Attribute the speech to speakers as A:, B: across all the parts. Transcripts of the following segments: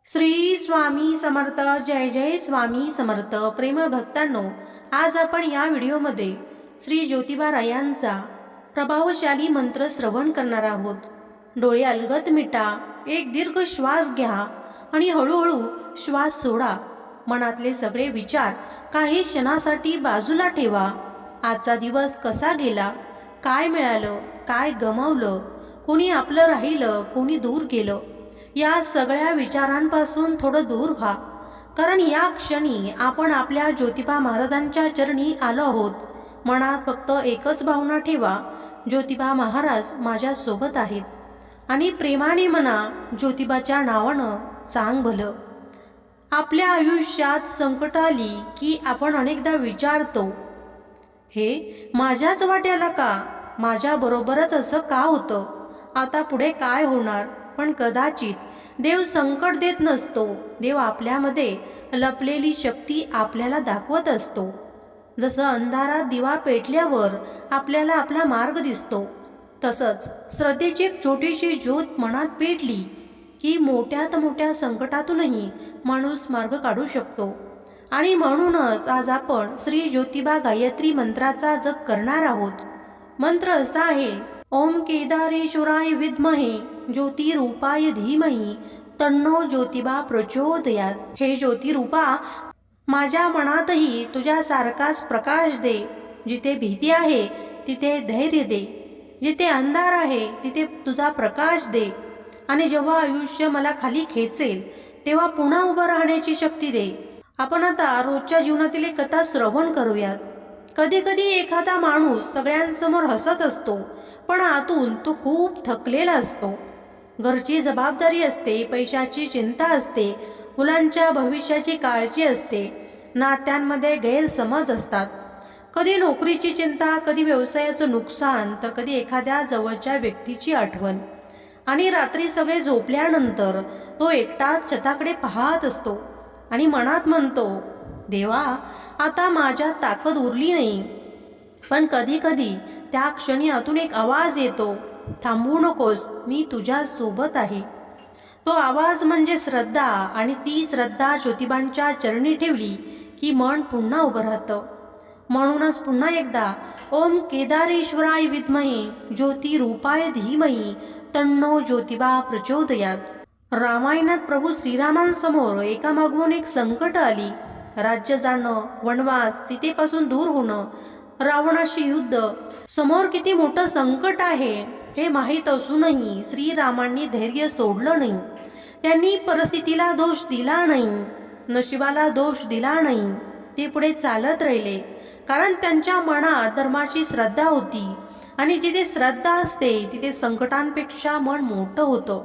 A: श्री स्वामी समर्थ. जय जय स्वामी समर्थ. प्रेम भक्तांनो, आज आपण या व्हिडिओमध्ये श्री ज्योतिबारायांचा प्रभावशाली मंत्र श्रवण करणार आहोत. डोळे अलगद मिटा, एक दीर्घ श्वास घ्या आणि हळूहळू श्वास सोडा. मनातले सगळे विचार काही क्षणासाठी बाजूला ठेवा. आजचा दिवस कसा गेला, काय मिळालं, काय गमावलं, कोणी आपलं राहिलं, कोणी दूर गेलं, या सगळ्या विचारांपासून थोडं दूर व्हा. कारण या क्षणी आपण आपल्या ज्योतिबा महाराजांच्या चरणी आलो आहोत. मनात फक्त एकच भावना ठेवा, ज्योतिबा महाराज माझ्या सोबत आहेत. आणि प्रेमाने म्हणा, ज्योतिबाच्या नावानं सांग भलं. आपल्या आयुष्यात संकट आली की आपण अनेकदा विचारतो, हे माझ्याच वाट्याला का, माझ्या बरोबरच असं का होतं, आता पुढे काय होणार. पण कदाचित देव संकट देत नसतो. देव आपल्यामध्ये लपलेली शक्ती आपल्याला दाखवत असतो. जसं अंधारात दिवा पेटल्यावर आपल्याला आपला मार्ग दिसतो, तसंच श्रद्धेची एक छोटीशी ज्योत मनात पेटली की मोठ्यात मोठ्या संकटातूनही माणूस मार्ग काढू शकतो. आणि म्हणूनच आज आपण श्री ज्योतिबा गायत्री मंत्राचा जप करणार आहोत. मंत्र असा आहे: ओम केदारेश्वराय विद्महे ज्योतिरूपाय धीमहि तन्नो ज्योतिबा प्रचोदयात. हे ज्योतिरूपा, माझ्या मनातही तुझ्यासारखाच प्रकाश दे. जिथे भीती आहे तिथे धैर्य दे, जिथे अंधार आहे तिथे तुझा प्रकाश दे. आणि जेव्हा आयुष्य मला खाली खेचेल तेव्हा पुन्हा उभं राहण्याची शक्ती दे. आपण आता रोजच्या जीवनातील एक कथा श्रवण करूयात. कधी कधी एखादा माणूस सगळ्यांसमोर हसत असतो, पण आतून तो खूप थकलेला असतो. घरची जबाबदारी असते, पैशाची चिंता असते, मुलांच्या भविष्याची काळजी असते, नात्यांमध्ये गैरसमज असतात. कधी नोकरीची चिंता, कधी व्यवसायाचं नुकसान, तर कधी एखाद्या जवळच्या व्यक्तीची आठवण. आणि रात्री सगळे झोपल्यानंतर तो एकटाच छताकडे पाहत असतो आणि मनात म्हणतो, देवा, आता माझ्यात ताकद उरली नाही. पण कधी कधी त्या क्षणी आतून एक आवाज येतो, थांबू नकोस, मी तुझ्या सोबत आहे. तो आवाज म्हणजे श्रद्धा. आणि ती श्रद्धा ज्योतिबांच्या चरणी ठेवली की मन पुन्हा उभं राहतं. म्हणूनच पुन्हा एकदा, ओम केदारेश्वराय विद्महे ज्योतिरूपाय धीमहि तन्नो ज्योतिबा प्रचोदयात. रामायणात प्रभू श्रीरामांसमोर एकामागून एक संकट आली. राज्य जाणं, वनवास, सीतेपासून दूर होणं, रावणाशी युद्ध. समोर किती मोठं संकट आहे हे माहीत असूनही श्रीरामांनी धैर्य सोडलं नाही. त्यांनी परिस्थितीला दोष दिला नाही, नशिबाला दोष दिला नाही. ते पुढे चालत राहिले, कारण त्यांच्या मनात धर्माची श्रद्धा होती. आणि जिथे श्रद्धा असते तिथे संकटांपेक्षा मन मोठं होतं.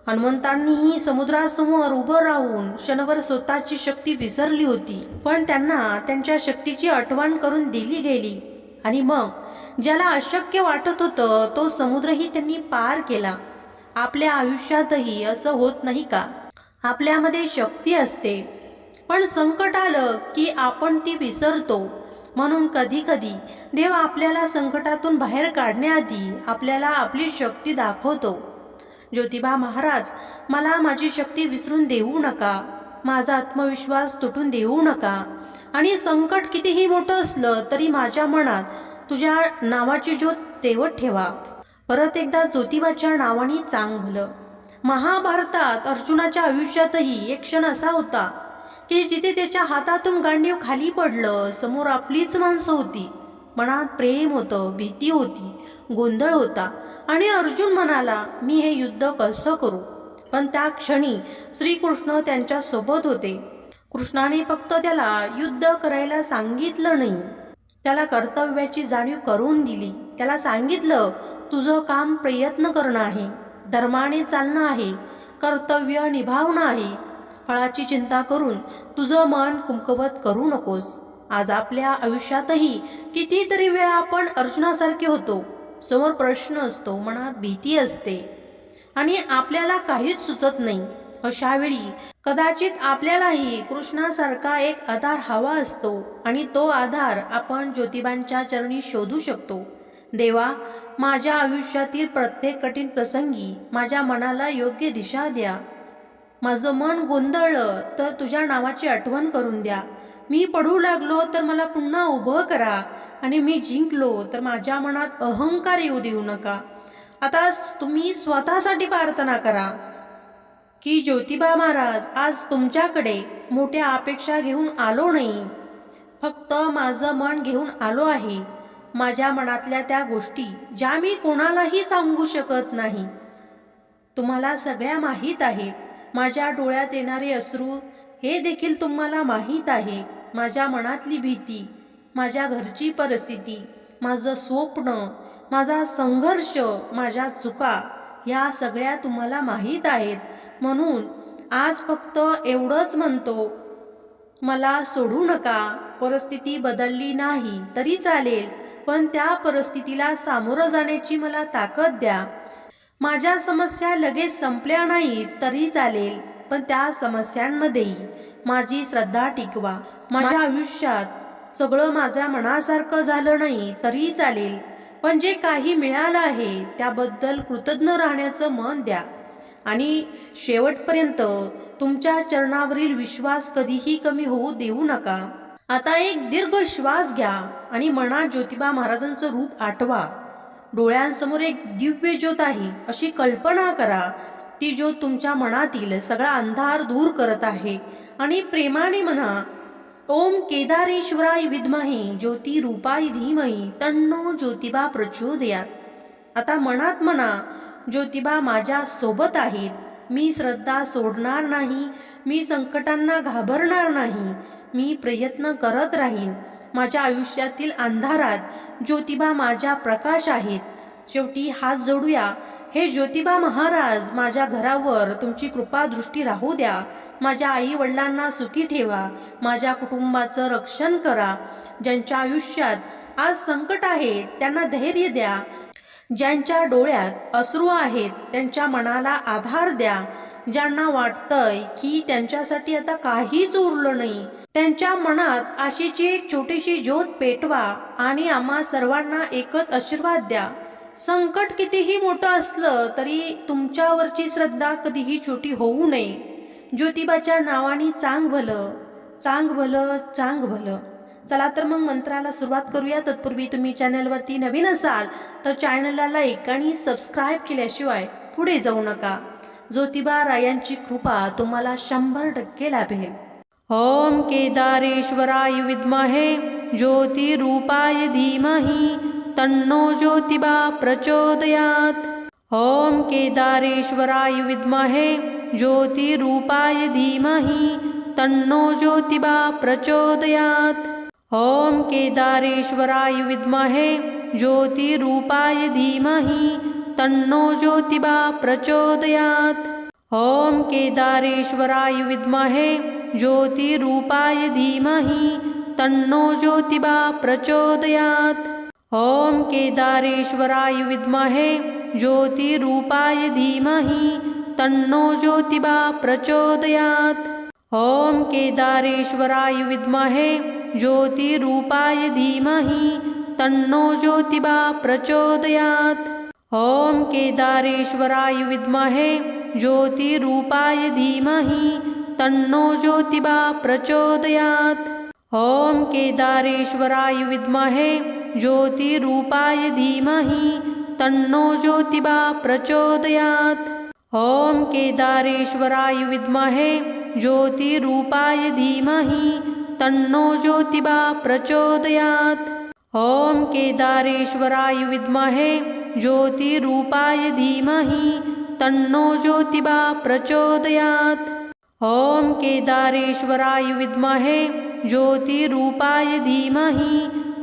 A: हनुमंतांनीही समुद्रासमोर उभं राहून क्षणभर स्वतःची शक्ती विसरली होती, पण त्यांना त्यांच्या शक्तीची आठवण करून दिली गेली. आणि मग ज्याला अशक्य वाटत होतं तो समुद्रही त्यांनी पार केला. आपल्या आयुष्यातही असं होत नाही का? आपल्यामध्ये शक्ती असते, पण संकट आलं की आपण ती विसरतो. म्हणून कधी कधी देव आपल्याला संकटातून बाहेर काढण्याआधी आपल्याला आपली शक्ती दाखवतो. ज्योतिबा महाराज, मला माझी शक्ती विसरून देऊ नका, माझा आत्मविश्वास तुटून देऊ नका. आणि संकट कितीही मोठं असलं तरी माझ्या मनात तुझ्या नावाची ज्योत तेवत ठेवा. परत एकदा ज्योतिबाच्या नावाने चांग भलं. महाभारतात अर्जुनाच्या आयुष्यातही एक क्षण असा होता की जिथे त्याच्या हातातून गांडीव खाली पडलं. समोर आपलीच माणसं होती, मनात प्रेम होतं, भीती होती, गोंधळ होता. आणि अर्जुन म्हणाला, मी हे युद्ध कसं करू. पण त्या क्षणी श्रीकृष्ण त्यांच्या सोबत होते. कृष्णाने फक्त त्याला युद्ध करायला सांगितलं नाही, त्याला कर्तव्याची जाणीव करून दिली. त्याला सांगितलं, तुझं काम प्रयत्न करणं आहे, धर्माने चालणं आहे, कर्तव्य निभावणं आहे. फळाची चिंता करून तुझं मन कुमकुवत करू नकोस. आज आपल्या आयुष्यातही कितीतरी वेळा आपण अर्जुनासारखे होतो. समोर प्रश्न असतो, मनात भीती असते आणि आपल्याला काहीच सुचत नाही. अशा वेळी कदाचित आपल्यालाही कृष्णासारखा एक आधार हवा असतो. आणि तो आधार आपण ज्योतिबांच्या चरणी शोधू शकतो. देवा, माझ्या आयुष्यातील प्रत्येक कठीण प्रसंगी माझ्या मनाला योग्य दिशा द्या. माझं मन गोंधळलं तर तुझ्या नावाची आठवण करून द्या. मी पडू लागलो तर मला पुन्हा उभं करा आणि मी जिंकलो तर माझ्या मनात अहंकार येऊ देऊ नका. आता तुम्ही स्वतःसाठी प्रार्थना करा की ज्योतिबा महाराज, आज तुमच्याकडे मोठ्या अपेक्षा घेऊन आलो नाही, फक्त माझं मन घेऊन आलो आहे. माझ्या मनातल्या त्या गोष्टी ज्या मी कोणालाही सांगू शकत नाही, तुम्हाला सगळ्या माहीत आहेत. माझ्या डोळ्यात येणारे अश्रू हे देखील तुम्हाला माहीत आहे. माझ्या मनातली भीती, माझ्या घरची परिस्थिती, माझं स्वप्न, माझा संघर्ष, माझ्या चुका, ह्या सगळ्या तुम्हाला माहीत आहेत. म्हणून आज फक्त एवढंच म्हणतो, मला सोडू नका. परिस्थिती बदलली नाही तरी चालेल, पण त्या परिस्थितीला सामोरं जाण्याची मला ताकद द्या. माझ्या समस्या लगेच संपल्या नाहीत तरी चालेल, पण त्या समस्यांमध्येही माझी श्रद्धा टिकवा. माझ्या आयुष्यात सगळं माझ्या मनासारखं झालं नाही तरी चालेल, पण जे काही मिळालं आहे त्याबद्दल कृतज्ञ राहण्याचं मन द्या. आणि शेवटपर्यंत तुमच्या चरणावरील विश्वास कधीही कमी होऊ देऊ नका. आता एक दीर्घ श्वास घ्या आणि मनात ज्योतिबा महाराजांचं रूप आठवा. डोळ्यांसमोर एक दिव्य ज्योत आहे अशी कल्पना करा. ती ज्योत तुमच्या मनातील सगळा अंधार दूर करत आहे. आणि प्रेमाने म्हणा, ओम केदारेश्वराय विद्महे ज्योती रूपाय धीमहि तन्नो ज्योतिबा प्रचोदयात. आता मनात म्हणा, ज्योतिबा माझ्या सोबत आहेत. मी श्रद्धा सोडणार नाही, मी संकटांना घाबरणार नाही, मी प्रयत्न करत राहीन. माझ्या आयुष्यातील अंधारात ज्योतिबा माझ्या प्रकाश आहेत. शेवटी हात जोडूया. हे ज्योतिबा महाराज, माझ्या घरावर तुमची कृपा दृष्टी राहू द्या. माझ्या आई वडिलांना सुखी ठेवा. माझ्या कुटुंबाचं रक्षण करा. ज्यांच्या आयुष्यात आज संकट आहे त्यांना धैर्य द्या. ज्यांच्या डोळ्यात अश्रू आहेत त्यांच्या मनाला आधार द्या. ज्यांना वाटतंय की त्यांच्यासाठी आता काहीच उरलं नाही, त्यांच्या मनात आशेची एक छोटीशी ज्योत पेटवा आणि आम्हा सर्वांना एकच आशीर्वाद द्या. संकट कितीही मोठं असलं तरी तुमच्यावरची श्रद्धा कधीही छोटी होऊ नये. ज्योतिबाच्या नावाने चांग भलं, चांग भलं, चांग भलं. चला तर मग मंत्राला सुरुवात करूया. तत्पूर्वी तुम्ही चॅनलवरती नवीन असाल तर चॅनलला लाईक आणि सबस्क्राईब केल्याशिवाय पुढे जाऊ नका. ज्योतिबा रायांची कृपा तुम्हाला 100% लाभेल. ओम केदारेश्वराय विद्महे ज्योतिरूपाय धीमहि तन्नो ज्योतिबा प्रचोदयात्. ओम केदारेश्वराय विद्महे ज्योतिरूपाय धीमहि तन्नो ज्योतिबा प्रचोदयात्. ओम केदारेश्वराय विद्महे ज्योतिरूपाय धीमहि तन्नो ज्योतिबा प्रचोदयात्. ओम केदारेश्वराय विद्महे ज्योतिरूपाय धीमहि तन्नो ज्योतिबा प्रचोदयात्. ओम केदारेश्वराय विद्महे ज्योतिरूपाय धीमहि तन्नो ज्योतिबा प्रचोदयात्. ओम केदारेश्वराय विद्महे ज्योतिरूपाय धीमहि तन्नो ज्योतिबा प्रचोदयात्. ओम केदारेश्वराय विद्महे ज्योतिरूपाय धीमहि तन्नो ज्योतिबा प्रचोदयात्. ओम केदारेश्वराय विद्महे ज्योतिरूपाय धीमहि तन्नो ज्योतिबा प्रचोदयात्. ओम केदारेश्वराय विद्महे ज्योतिरूपाय धीमहि तन्नो ज्योतिबा प्रचोदयात्. ओम केदारेश्वराय विद्महे ज्योतिरूपाय धीमहि तन्नो ज्योतिबा प्रचोदयात्. ओम केदारेश्वराय विद्महे ज्योतिरूपाय धीमहि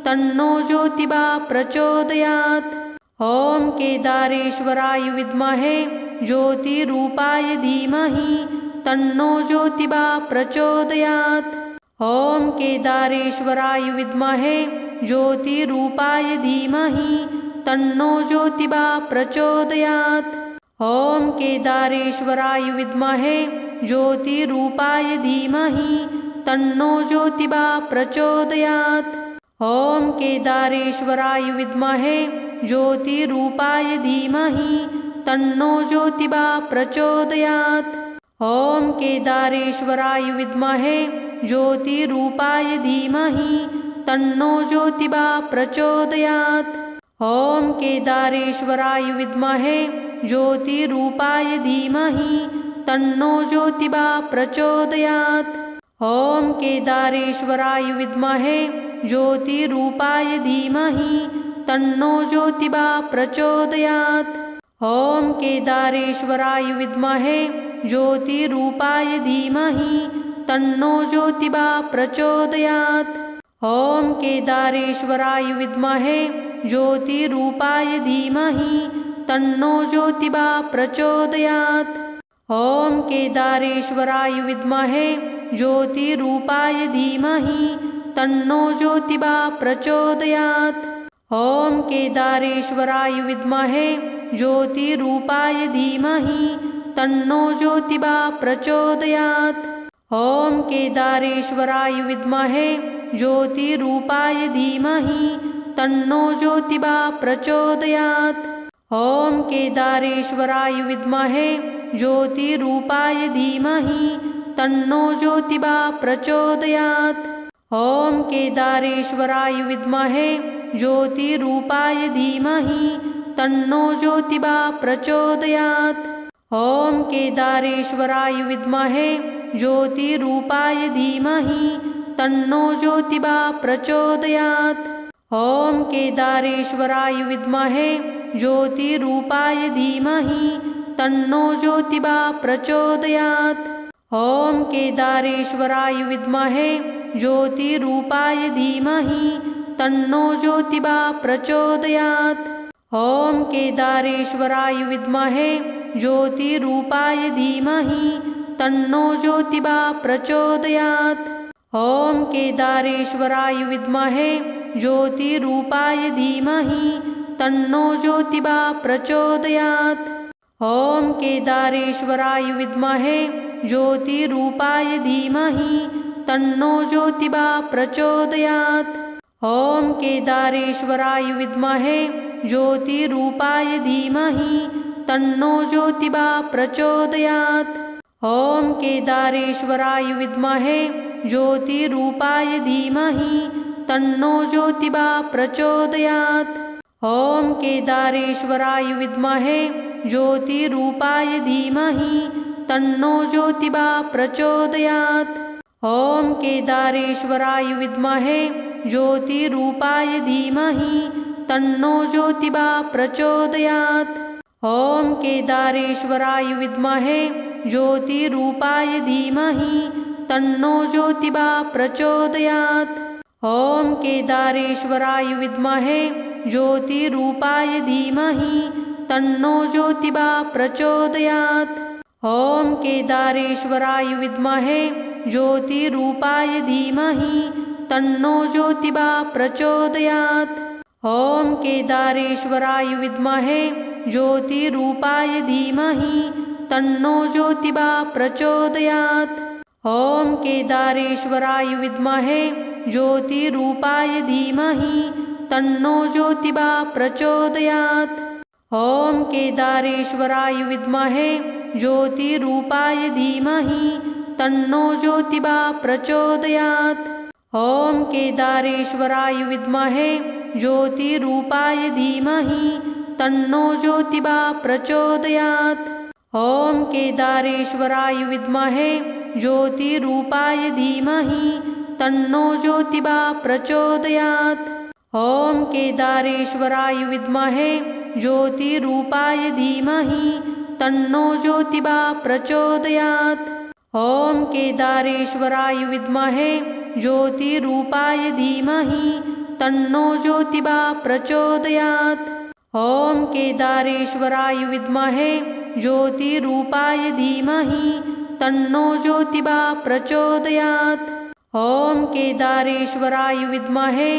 A: तन्नो ज्योतिबा प्रचोदयात्. ओम केदारेश्वराय विद्महे ज्योतिरूपाय धीमहि तन्नो ज्योतिबा प्रचोदयात्. ओम केदारेश्वराय विद्महे ज्योतिरूपाय धीमहि तन्नो ज्योतिबा प्रचोदयात्. ओम केदारेश्वराय विद्महे ज्योतिरूपाय धीमहि तन्नो ज्योतिबा प्रचोदयात्. ओम केदारेश्वराय विद्महे ज्योतिरूपाय धीमहि तन्नो ज्योतिबा प्रचोदयात्. ॐ केदारेश्वराय विद्महे ज्योतिरूपाय धीमहि तन्नो ज्योतिबा प्रचोदयात्। ॐ केदारेश्वराय विद्महे ज्योतिरूपाय धीमहि तन्नो ज्योतिबा प्रचोदयात्। ॐ केदारेश्वराय विद्महे ज्योतिरूपाय धीमहि तन्नो ज्योतिबा प्रचोदयात्। ॐ केदारेश्वराय विद्महे ज्योतिरूपाय धीमहि तन्नो ज्योतिबा प्रचोदयात्। ॐ केदारेश्वराय विद्महे ज्योतिरूपाय धीमहि तन्नो ज्योतिबा प्रचोदयात्। ॐ केदारेश्वराय विद्महे ज्योतिरूपाय धीमहि तन्नो ज्योतिबा प्रचोदयात्। ॐ केदारेश्वराय विद्महे ज्योतिरूपाय धीमहि तन्नो ज्योतिबा प्रचोदयात्। ॐ केदारेश्वराय विद्महे ज्योतिरूपाय धीमहि तन्नो ज्योतिबा प्रचोदयात्। ॐ केदारेश्वराय विद्महे ज्योतिरूपाय धीमहि तन्नो ज्योतिबा प्रचोदयात्। ॐ केदारेश्वराय विद्महे ज्योतिरूपाय धीमहि तन्नो ज्योतिबा प्रचोदयात्। ॐ केदारेश्वराय विद्महे ज्योतिरूपाय धीमहि तन्नो ज्योतिबा प्रचोदयात्। ॐ केदारेश्वराय विद्महे ज्योतिरूपाय धीमहि तन्नो ज्योतिबा प्रचोदयात्। ॐ केदारेश्वराय विद्महे ज्योतिरूपाय धीमहि तन्नो ज्योतिबा प्रचोदयात्। ॐ केदारेश्वराय विद्महे ज्योतिरूपाय धीमहि तन्नो ज्योतिबा प्रचोदयात्। ॐ केदारेश्वराय विद्महे ज्योतिरूपाय धीमहि तन्नो ज्योतिबा प्रचोदयात्। ॐ केदारेश्वराय विद्महे ज्योतिरूपाय धीमहि तन्नो ज्योतिबा प्रचोदयात्। ॐ केदारेश्वराय विद्महे ज्योतिरूपाय धीमहि तन्नो ज्योतिबा प्रचोदयात्। ॐ केदारेश्वराय विद्महे ज्योतिरूपाय धीमहि तन्नो ज्योतिबा प्रचोदयात्। ॐ केदारेश्वराय विद्महे ज्योतिरूपाय धीमहि तन्नो ज्योतिबा प्रचोदयात्। ॐ केदारेश्वराय विद्महे ज्योतिरूपाय धीमहि तन्नो ज्योतिबा प्रचोदयात्। ॐ केदारेश्वराय विद्महे ज्योतिरूपाय धीमहि तन्नो ज्योतिबा प्रचोदयात्। ॐ केदारेश्वराय विद्महे ज्योतिरूपाय धीमहि तन्नो ज्योतिबा प्रचोदयात्। ॐ केदारेश्वराय विद्महे ज्योतिरूपाय धीमहि तन्नो ज्योतिबा प्रचोदयात्। ॐ केदारेश्वराय विद्महे ज्योतिरूपाय धीमहि तन्नो ज्योतिबा प्रचोदयात्। ॐ केदारेश्वराय विद्महे ज्योतिरूपाय धीमहि तन्नो ज्योतिबा प्रचोदयात्। ॐ केदारेश्वराय विद्महे ज्योतिरूपाय धीमहि तन्नो ज्योतिबा प्रचोदयात्। ॐ केदारेश्वराय विद्महे ज्योतिरूपाय धीमहि तन्नो ज्योतिबा प्रचोदयात्। ॐ केदारेश्वराय विद्महे ज्योतिरूपाय धीमहि तन्नो ज्योतिबा प्रचोदयात्। ॐ केदारेश्वराय विद्महे ज्योतिरूपाय धीमहि तन्नो ज्योतिबा प्रचोदयात्। ॐ केदारेश्वराय विद्महे ज्योतिरूपाय धीमहि तन्नो ज्योतिबा प्रचोदयात्। ॐ केदारेश्वराय विद्महे ज्योतिरूपाय धीमहि तन्नो ज्योतिबा प्रचोदयात्। ॐ केदारेश्वराय विद्महे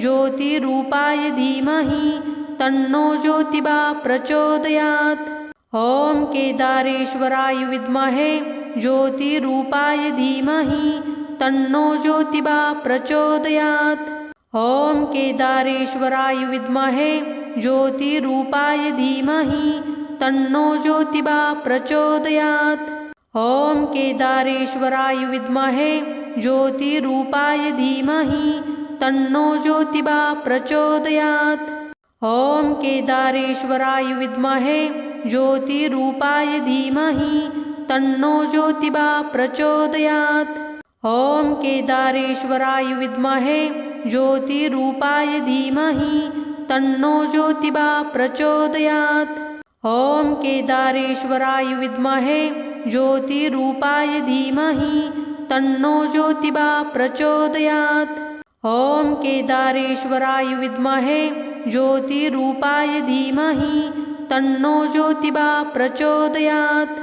A: ज्योतिरूपाय धीमहि तन्नो ज्योतिबा प्रचोदयात्। ॐ केदारेश्वराय विद्महे ज्योतिरूपाय धीमहि तन्नो ज्योतिबा प्रचोदयात्। ॐ केदारेश्वराय विद्महे ज्योतिरूपाय धीमहि तन्नो ज्योतिबा प्रचोदयात्। ॐ केदारेश्वराय विद्महे ज्योतिरूपाय धीमहि तन्नो ज्योतिबा प्रचोदयात्। ॐ केदारेश्वराय विद्महे ज्योतिरूपाय धीमहि तन्नो ज्योतिबा प्रचोदयात्। ॐ केदारेश्वराय विद्महे ज्योतिरूपाय धीमहि तन्नो ज्योतिबा प्रचोदयात्। ॐ केदारेश्वराय विद्महे ज्योतिरूपाय धीमहि तन्नो ज्योतिबा प्रचोदयात्। ॐ केदारेश्वराय विद्महे ज्योतिरूपाय धीमहि तन्नो ज्योतिबा प्रचोदयात्।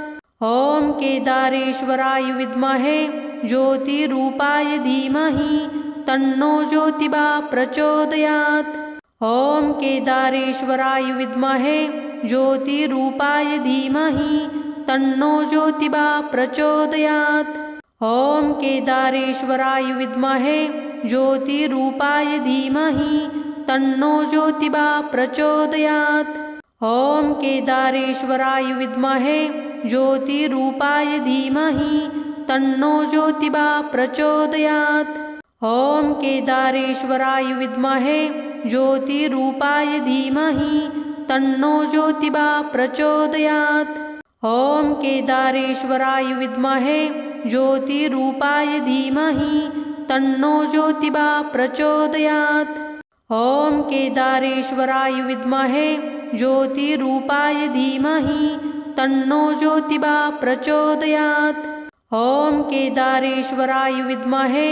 A: ॐ केदारेश्वराय विद्महे ज्योतिरूपाय धीमहि तन्नो ज्योतिबा प्रचोदयात्। ॐ केदारेश्वराय विद्महे ज्योतिरूपाय धीमहि तन्नो ज्योतिबा प्रचोदयात्। ॐ केदारेश्वराय विद्महे ज्योतिरूपाय धीमहि तन्नो ज्योतिबा प्रचोदयात्। ॐ केदारेश्वराय विद्महे ज्योतिरूपाय धीमहि तन्नो ज्योतिबा प्रचोदयात्। ॐ केदारेश्वराय विद्महे ज्योतिरूपाय धीमहि तन्नो ज्योतिबा प्रचोदयात्। ॐ केदारेश्वराय विद्महे ज्योतिरूपाय धीमहि तन्नो ज्योतिबा प्रचोदयात्। ॐ केदारेश्वराय विद्महे ज्योतिरूपाय धीमहि तन्नो ज्योतिबा प्रचोदयात्। ॐ केदारेश्वराय विद्महे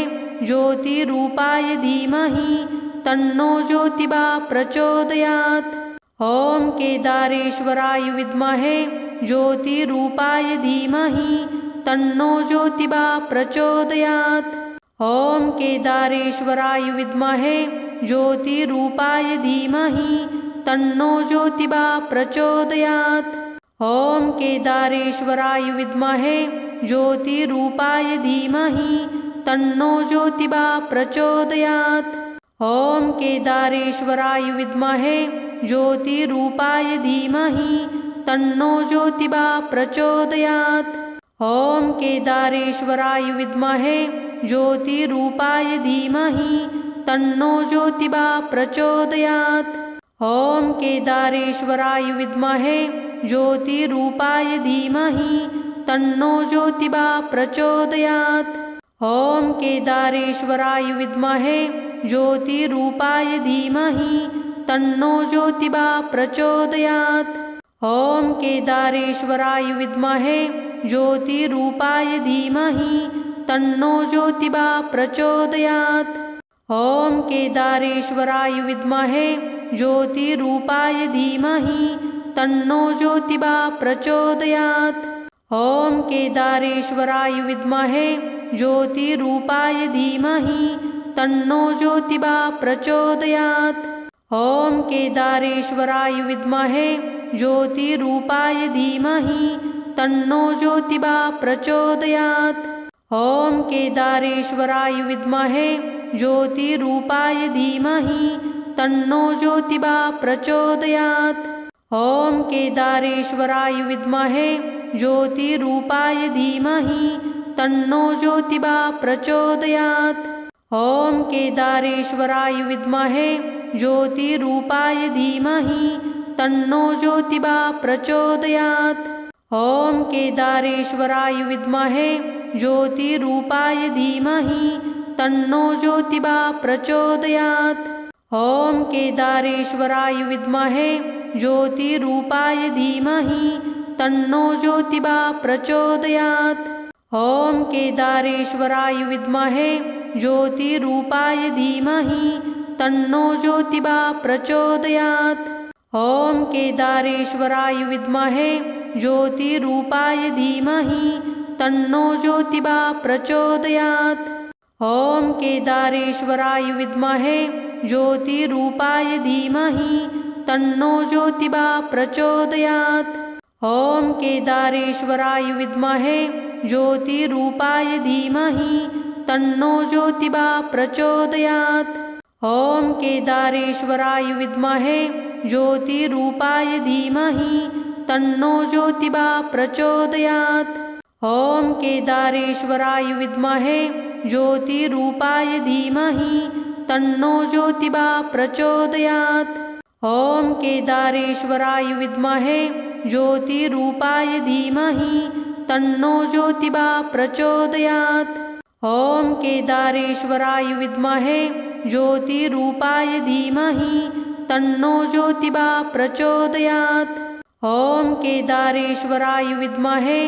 A: ज्योतिरूपाय धीमहि तन्नो ज्योतिबा प्रचोदयात्। ॐ केदारेश्वराय विद्महे ज्योतिरूपाय धीमहि तन्नो ज्योतिबा प्रचोदयात्। ॐ केदारेश्वराय विद्महे ज्योतिरूपाय धीमहि तन्नो ज्योतिबा प्रचोदयात्। ॐ केदारेश्वराय विद्महे ज्योतिरूपाय धीमहि तन्नो ज्योतिबा प्रचोदयात्। ॐ केदारेश्वराय विद्महे ज्योतिरूपाय धीमहि तन्नो ज्योतिबा प्रचोदयात्। ॐ केदारेश्वराय विद्महे ज्योतिरूपाय धीमहि तन्नो ज्योतिबा प्रचोदयात्। ॐ केदारेश्वराय विद्महे ज्योतिरूपाय धीमहि तन्नो ज्योतिबा प्रचोदयात्। ॐ केदारेश्वराय विद्महे ज्योतिरूपाय धीमहि तन्नो ज्योतिबा प्रचोदयात्। ॐ केदारेश्वराय विद्महे ज्योतिरूपाय धीमहि तन्नो ज्योतिबा प्रचोदयात्। ॐ केदारेश्वराय विद्महे ज्योतिरूपाय धीमहि तन्नो ज्योतिबा प्रचोदयात्। ॐ केदारेश्वराय विद्महे ज्योतिरूपाय धीमहि तन्नो ज्योतिबा प्रचोदयात्। ॐ केदारेश्वराय विद्महे ज्योतिरूपाय धीमहि तन्नो ज्योतिबा प्रचोदयात्। ॐ केदारेश्वराय विद्महे ज्योतिरूपाय धीमहि तन्नो ज्योतिबा प्रचोदयात्। ॐ केदारेश्वराय विद्महे ज्योतिरूपाय धीमहि तन्नो ज्योतिबा प्रचोदयात्। ॐ केदारेश्वराय विद्महे ज्योतिरूपाय धीमहि तन्नो ज्योतिबा प्रचोदयात्। ॐ केदारेश्वराय विद्महे ज्योतिरूपाय धीमहि तन्नो ज्योतिबा प्रचोदयात्। ॐ केदारेश्वराय विद्महे ज्योतिरूपाय धीमहि तन्नो ज्योतिबा प्रचोदयात्। ॐ केदारेश्वराय विद्महे ज्योतिरूपाय धीमहि तन्नो ज्योतिबा प्रचोदयात्। ॐ केदारेश्वराय विद्महे ज्योतिरूपाय धीमहि तन्नो ज्योतिबा प्रचोदयात्। ॐ केदारेश्वराय विद्महे ज्योतिरूपाय धीमहि तन्नो ज्योतिबा प्रचोदयात्। ॐ केदारेश्वराय विद्महे ज्योतिरूपाय धीमहि तन्नो ज्योतिबा प्रचोदयात्। ॐ केदारेश्वराय विद्महे ज्योतिरूपाय धीमहि तन्नो ज्योतिबा प्रचोदयात्। ॐ केदारेश्वराय विद्महे ज्योतिरूपाय धीमहि तन्नो ज्योतिबा प्रचोदयात्। ॐ केदारेश्वराय विद्महे ज्योतिरूपाय धीमहि तन्नो ज्योतिबा प्रचोदयात्। ॐ केदारेश्वराय विद्महे ज्योतिरूपाय धीमहि तन्नो ज्योतिबा प्रचोदयात्। ॐ केदारेश्वराय विद्महे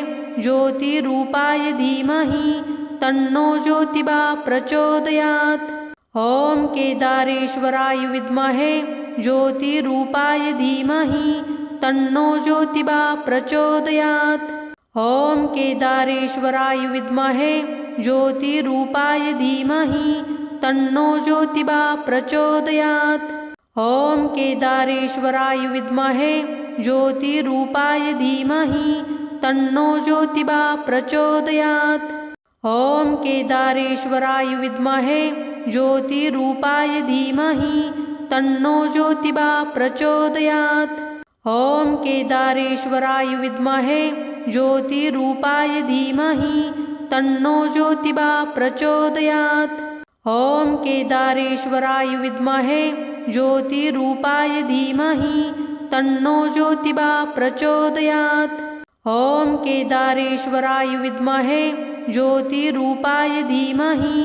A: ज्योतिरूपाय धीमहि तन्नो ज्योतिबा प्रचोदयात्। ॐ केदारेश्वराय विद्महे ज्योतिरूपाय धीमहि तन्नो ज्योतिबा प्रचोदयात्। ॐ केदारेश्वराय विद्महे ज्योतिरूपाय धीमहि तन्नो ज्योतिबा प्रचोदयात्। ॐ केदारेश्वराय विद्महे ज्योतिरूपाय धीमहि तन्नो ज्योतिबा प्रचोदयात्। ॐ केदारेश्वराय विद्महे ज्योतिरूपाय धीमहि तन्नो ज्योतिबा प्रचोदयात्। ॐ केदारेश्वराय विद्महे ज्योतिरूपाय धीमहि तन्नो ज्योतिबा प्रचोदयात्। ॐ केदारेश्वराय विद्महे ज्योतिरूपाय धीमहि तन्नो ज्योतिबा प्रचोदयात्। ॐ केदारेश्वराय विद्महे ज्योतिरूपाय धीमहि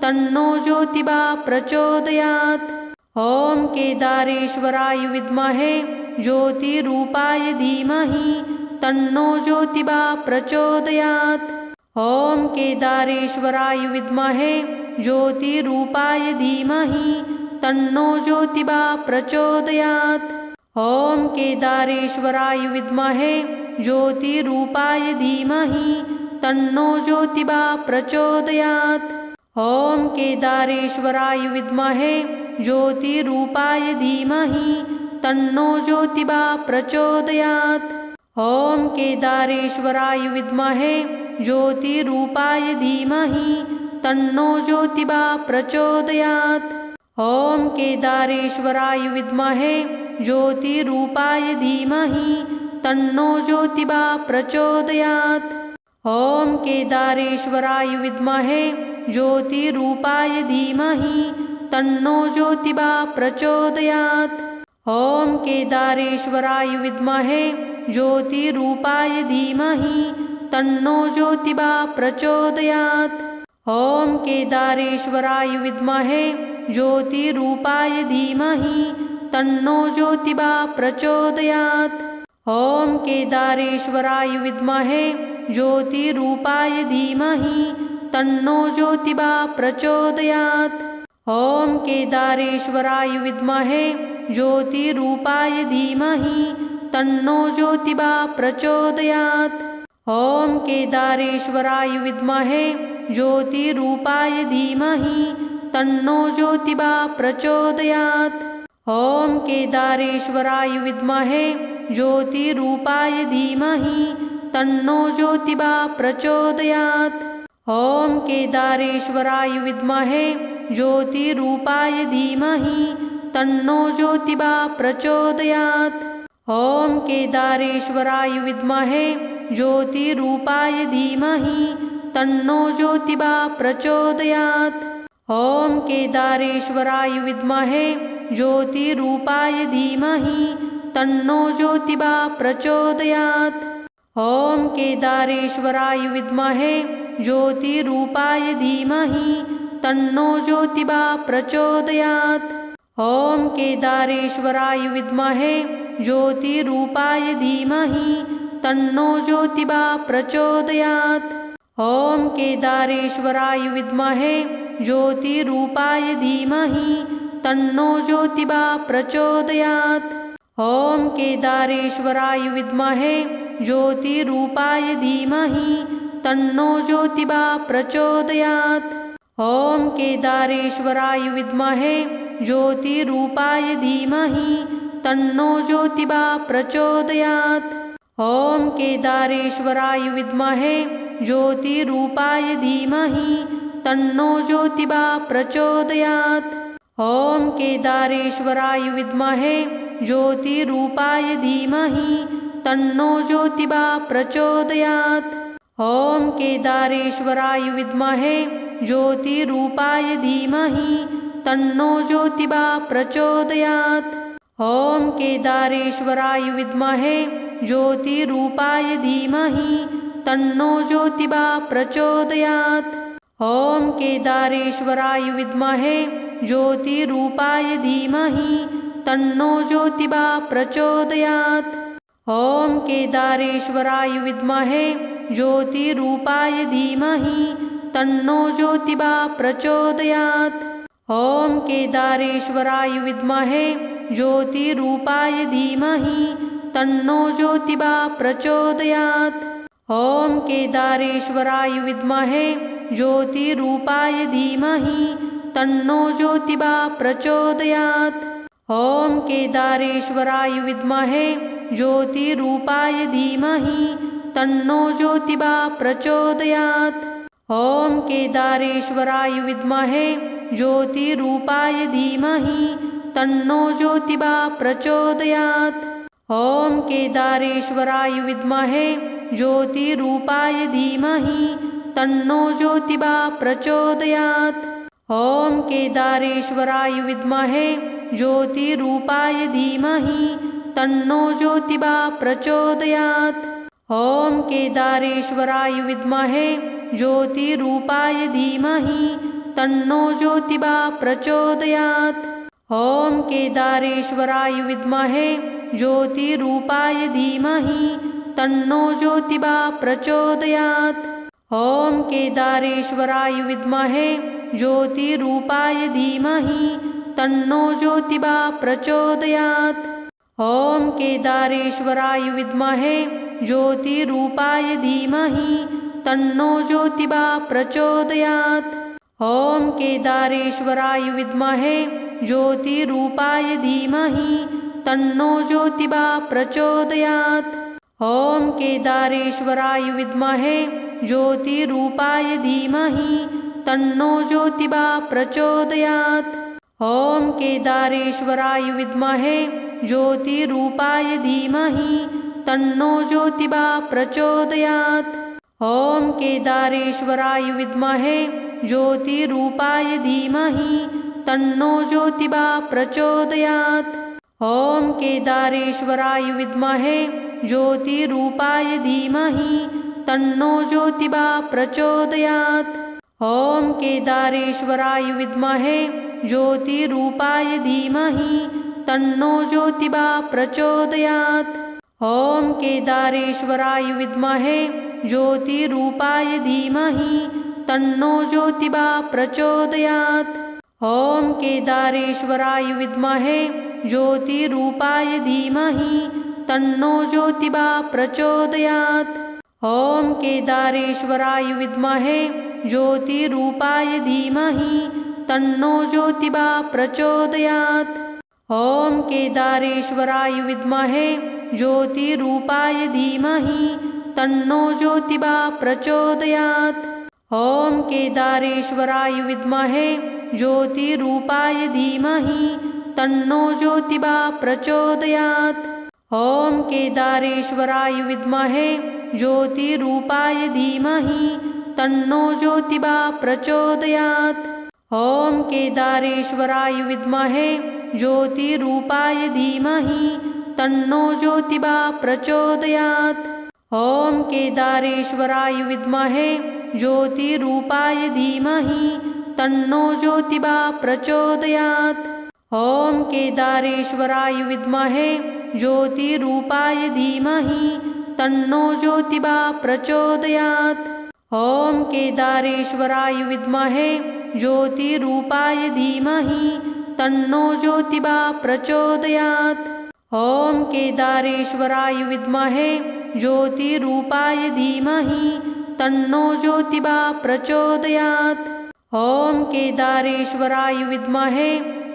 A: तन्नो ज्योतिबा प्रचोदयात्। ॐ केदारेश्वराय विद्महे ज्योतिरूपाय धीमहि तन्नो ज्योतिबा प्रचोदयात्। ॐ केदारेश्वराय विद्महे ज्योतिरूपाय धीमहि तन्नो ज्योतिबा प्रचोदयात्। ॐ केदारेश्वराय विद्महे ज्योतिरूपाय धीमहि तन्नो ज्योतिबा प्रचोदयात्। ॐ केदारेश्वराय विद्महे ज्योतिरूपाय धीमहि तन्नो ज्योतिबा प्रचोदयात्। ॐ केदारेश्वराय विद्महे ज्योतिरूपाय धीमहि तन्नो ज्योतिबा प्रचोदयात्। ॐ केदारेश्वराय विद्महे ज्योतिरूपाय धीमहि तन्नो ज्योतिबा प्रचोदयात्। ॐ केदारेश्वराय विद्महे ज्योतिरूपाय धीमहि तन्नो ज्योतिबा प्रचोदयात्। ॐ केदारेश्वराय विद्महे ज्योतिरूपाय धीमहि तन्नो ज्योतिबा प्रचोदयात्। ॐ केदारेश्वराय विद्महे ज्योतिरूपाय धीमहि तन्नो ज्योतिबा प्रचोदयात्। ॐ केदारेश्वराय विद्महे ज्योतिरूपाय धीमहि तन्नो ज्योतिबा प्रचोदयात्। ॐ केदारेश्वराय विद्महे ज्योतिरूपाय धीमहि तन्नो ज्योतिबा प्रचोदयात्। ॐ केदारेश्वराय विद्महे ज्योतिरूपाय धीमहि तन्नो ज्योतिबा प्रचोदयात्। ॐ केदारेश्वराय विद्महे ज्योतिरूपाय धीमहि तन्नो ज्योतिबा प्रचोदयात्। ॐ केदारेश्वराय विद्महे ज्योतिरूपाय धीमहि तन्नो ज्योतिबा प्रचोदयात्। ॐ केदारेश्वराय विद्महे ज्योतिरूपाय धीमहि तन्नो ज्योतिबा प्रचोदयात्। ॐ केदारेश्वराय विद्महे ज्योतिरूपाय धीमहि तन्नो ज्योतिबा प्रचोदयात्। ॐ केदारेश्वराय विद्महे ज्योतिरूपाय धीमहि तन्नो ज्योतिबा प्रचोदयात्। ॐ केदारेश्वराय विद्महे ज्योतिरूपाय धीमहि तन्नो ज्योतिबा प्रचोदयात्। ॐ केदारेश्वराय विद्महे ज्योतिरूपाय धीमहि तन्नो ज्योतिबा प्रचोदयात्। ॐ केदारेश्वराय विद्महे ज्योतिरूपाय धीमहि तन्नो ज्योतिबा प्रचोदयात्। ॐ केदारेश्वराय विद्महे ज्योतिरूपाय धीमहि तन्नो ज्योतिबा प्रचोदयात्। ॐ केदारेश्वराय विद्महे ज्योतिरूपाय धीमहि तन्नो ज्योतिबा प्रचोदयात्। ॐ केदारेश्वराय विद्महे ज्योतिरूपाय धीमहि तन्नो ज्योतिबा प्रचोदयात्। ॐ केदारेश्वराय विद्महे ज्योतिरूपाय धीमहि तन्नो ज्योतिबा प्रचोदयात्। ॐ केदारेश्वराय विद्महे ज्योतिरूपाय धीमहि तन्नो ज्योतिबा प्रचोदयात्। ॐ केदारेश्वराय विद्महे ज्योतिरूपाय धीमहि तन्नो ज्योतिबा प्रचोदयात्। ॐ केदारेश्वराय विद्महे ज्योतिरूपाय धीमहि तन्नो ज्योतिबा प्रचोदयात्। ॐ केदारेश्वराय विद्महे ज्योतिरूपाय धीमहि तन्नो ज्योतिबा प्रचोदयात्। ॐ केदारेश्वराय विद्महे ज्योतिरूपाय धीमहि तन्नो ज्योतिबा प्रचोदयात्। ॐ केदारेश्वराय विद्महे ज्योतिरूपाय धीमहि तन्नो ज्योतिबा प्रचोदयात्। ॐ केदारेश्वराय विद्महे ज्योतिरूपाय धीमहि तन्नो ज्योतिबा प्रचोदयात्। ॐ केदारेश्वराय विद्महे ज्योतिरूपाय धीमहि तन्नो ज्योतिबा प्रचोदयात्। ॐ केदारेश्वराय विद्महे ज्योतिरूपाय धीमहि तन्नो ज्योतिबा प्रचोदयात्। ॐ केदारेश्वराय विद्महे ज्योतिरूपाय धीमहि तन्नो ज्योतिबा प्रचोदयात्। ॐ केदारेश्वराय विद्महे ज्योतिरूपाय धीमहि तन्नो ज्योतिबा प्रचोदयात्। ॐ केदारेश्वराय विद्महे ज्योतिरूपाय धीमहि तन्नो ज्योतिबा प्रचोदयात्। ॐ केदारेश्वराय विद्महे ज्योतिरूपाय धीमहि तन्नो ज्योतिबा प्रचोदयात्। ॐ केदारेश्वराय विद्महे ज्योतिरूपाय धीमहि तन्नो ज्योतिबा प्रचोदयात्। ॐ केदारेश्वराय विद्महे ज्योतिरूपाय धीमहि तन्नो ज्योतिबा प्रचोदयात्। ॐ केदारेश्वराय विद्महे ज्योतिरूपाय धीमहि तन्नो ज्योतिबा प्रचोदयात्। ॐ केदारेश्वराय विद्महे ज्योतिरूपाय धीमहि तन्नो ज्योतिबा प्रचोदयात्। ॐ केदारेश्वराय विद्महे ज्योतिरूपाय धीमहि तन्नो ज्योतिबा प्रचोदयात्। ॐ केदारेश्वराय विद्महे ज्योतिरूपाय धीमहि तन्नो ज्योतिबा प्रचोदयात्। ॐ केदारेश्वराय विद्महे ज्योतिरूपाय धीमहि तन्नो ज्योतिबा प्रचोदयात्। ॐ केदारेश्वराय विद्महे ज्योतिरूपाय धीमहि तन्नो ज्योतिबा प्रचोदयात्। ॐ केदारेश्वराय विद्महे ज्योतिरूपाय धीमहि तन्नो ज्योतिबा प्रचोदयात्। ॐ केदारेश्वराय विद्महे ज्योतिरूपाय धीमहि तन्नो ज्योतिबा प्रचोदयात्। ॐ केदारेश्वराय विद्महे ज्योतिरूपाय धीमहि तन्नो ज्योतिबा प्रचोदयात्। ॐ केदारेश्वराय विद्महे ज्योतिरूपाय धीमहि तन्नो ज्योतिबा प्रचोदयात्। ॐ केदारेश्वराय विद्महे ज्योतिरूपाय धीमहि तन्नो ज्योतिबा प्रचोदयात्। ॐ केदारेश्वराय विद्महे ज्योतिरूपाय धीमहि तन्नो ज्योतिबा प्रचोदयात्। ॐ केदारेश्वराय विद्महे ज्योतिरूपाय धीमहि तन्नो ज्योतिबा प्रचोदयात्। ॐ केदारेश्वराय विद्महे ज्योतिरूपाय धीमहि तन्नो ज्योतिबा प्रचोदयात्। ॐ केदारेश्वराय विद्महे ज्योतिरूपाय धीमहि तन्नो ज्योतिबा प्रचोदयात्। ॐ केदारेश्वराय विद्महे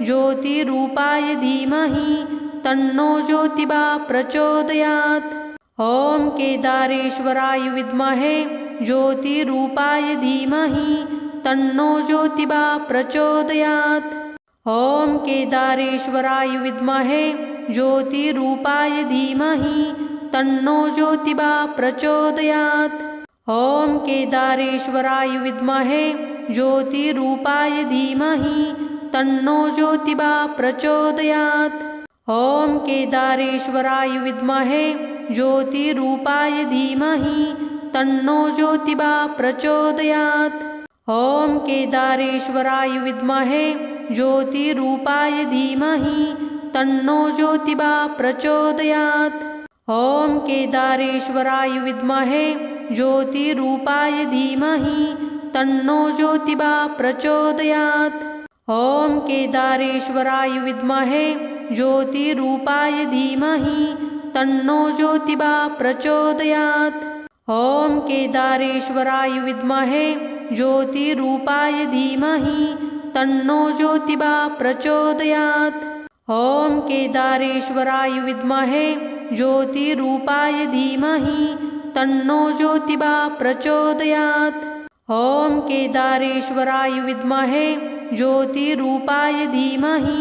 A: ज्योतिरूपाय धीमहि तन्नो ज्योतिबा प्रचोदयात्। ॐ केदारेश्वराय विद्महे ज्योतिरूपाय धीमहि तन्नो ज्योतिबा प्रचोदयात्। ॐ केदारेश्वराय विद्महे ज्योतिरूपाय धीमहि तन्नो ज्योतिबा प्रचोदयात्। ॐ केदारेश्वराय विद्महे ज्योतिरूपाय धीमहि तन्नो ज्योतिबा प्रचोदयात्। ॐ केदारेश्वराय विद्महे ज्योतिरूपाय धीमहि तन्नो ज्योतिबा प्रचोदयात्। ॐ केदारेश्वराय विद्महे ज्योतिरूपाय धीमहि तन्नो ज्योतिबा प्रचोदयात्। ॐ केदारेश्वराय विद्महे ज्योतिरूपाय धीमहि तन्नो ज्योतिबा प्रचोदयात्। ॐ केदारेश्वराय विद्महे ज्योतिरूपाय धीमहि तन्नो ज्योतिबा प्रचोदयात्। ॐ केदारेश्वराय विद्महे ज्योतिरूपाय धीमहि तन्नो ज्योतिबा प्रचोदयात्। ॐ केदारेश्वराय विद्महे ज्योतिरूपाय धीमहि तन्नो ज्योतिबा प्रचोदयात्। ॐ केदारेश्वराय विद्महे ज्योतिरूपाय धीमहि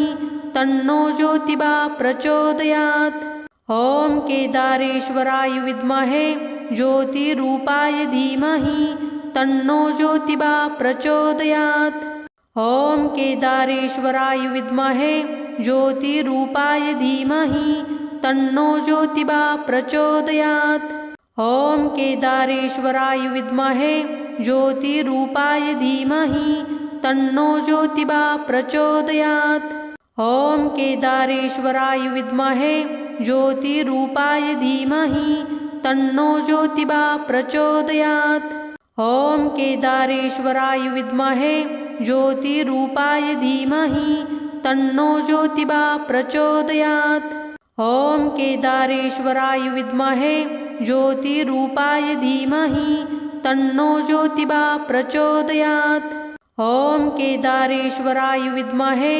A: तन्नो ज्योतिबा प्रचोदयात्। ॐ केदारेश्वराय विद्महे ज्योतिरूपाय धीमहि तन्नो ज्योतिबा प्रचोदयात्। ॐ केदारेश्वराय विद्महे ज्योतिरूपाय धीमहि तन्नो ज्योतिबा प्रचोदयात्। ॐ केदारेश्वराय विद्महे ज्योतिरूपाय धीमहि तन्नो ज्योतिबा प्रचोदयात्। ॐ केदारेश्वराय विद्महे ज्योतिरूपाय धीमहि तन्नो ज्योतिबा प्रचोदयात्। ॐ केदारेश्वराय विद्महे ज्योतिरूपाय धीमहि तन्नो ज्योतिबा प्रचोदयात्। ॐ केदारेश्वराय विद्महे ज्योतिरूपाय धीमहि तन्नो ज्योतिबा प्रचोदयात्। ॐ केदारेश्वराय विद्महे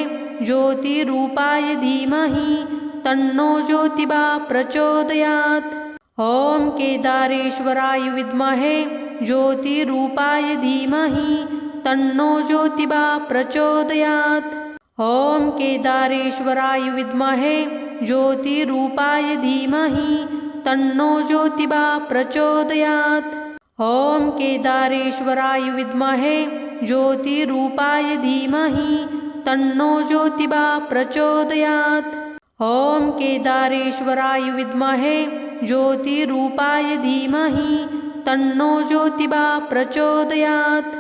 A: ज्योतिरूपाय धीमहि तन्नो ज्योतिबा प्रचोदयात्। ॐ केदारेश्वराय विद्महे ज्योतिरूपाय धीमहि तन्नो ज्योतिबा प्रचोदयात्। ॐ केदारेश्वराय विद्महे ज्योतिरूपाय धीमहि तन्नो ज्योतिबा प्रचोदयात्। ॐ केदारेश्वराय विद्महे ज्योतिरूपाय धीमहि तन्नो ज्योतिबा प्रचोदयात्। ॐ केदारेश्वराय विद्महे ज्योतिरूपाय धीमहि तन्नो ज्योतिबा प्रचोदयात्।